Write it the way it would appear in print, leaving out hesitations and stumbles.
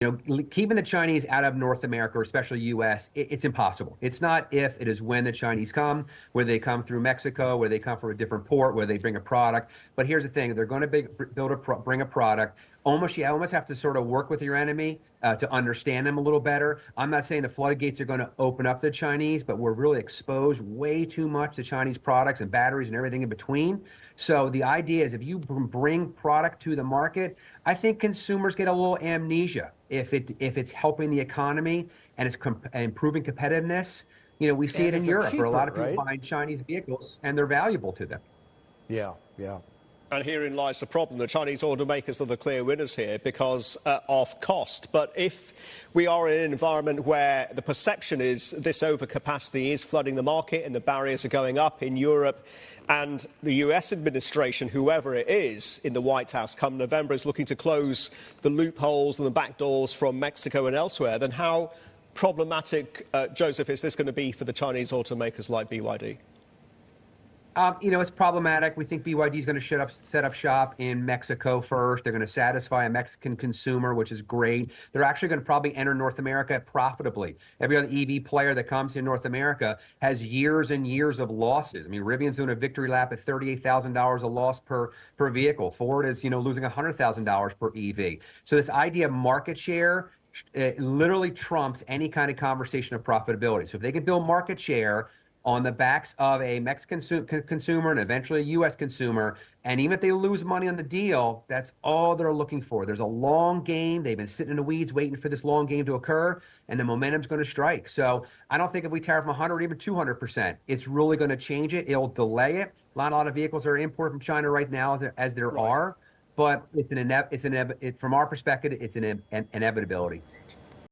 Keeping the Chinese out of North America, or especially U.S., it's impossible. It's not if, it is when the Chinese come, whether they come through Mexico, where they come from a different port, where they bring a product. But here's the thing: they're going to bring a product. You almost have to sort of work with your enemy to understand them a little better. I'm not saying the floodgates are going to open up the Chinese, but we're really exposed way too much to Chinese products and batteries and everything in between. So the idea is, if you bring product to the market, I think consumers get a little amnesia if it's helping the economy and it's improving competitiveness. We see it in Europe, where a lot of people buying Chinese vehicles and they're valuable to them. Yeah, yeah. And herein lies the problem. The Chinese automakers are the clear winners here because of cost. But if we are in an environment where the perception is this overcapacity is flooding the market and the barriers are going up in Europe, and the US administration, whoever it is in the White House come November, is looking to close the loopholes and the back doors from Mexico and elsewhere, then how problematic, Joseph, is this going to be for the Chinese automakers like BYD? It's problematic. We think BYD is going to set up shop in Mexico first. They're going to satisfy a Mexican consumer, which is great. They're actually going to probably enter North America profitably. Every other EV player that comes to North America has years and years of losses. I mean, Rivian's doing a victory lap at $38,000 a loss per vehicle. Ford is, losing $100,000 per EV. So this idea of market share literally trumps any kind of conversation of profitability. So if they can build market share on the backs of a Mexican consumer and eventually a U.S. consumer, and even if they lose money on the deal, that's all they're looking for. There's a long game. They've been sitting in the weeds waiting for this long game to occur, and the momentum's going to strike. So I don't think if we tariff them 100 or even 200%, it's really going to change it. It'll delay it. A lot of vehicles are imported from China right now, as there are, but from our perspective, it's an inevitability.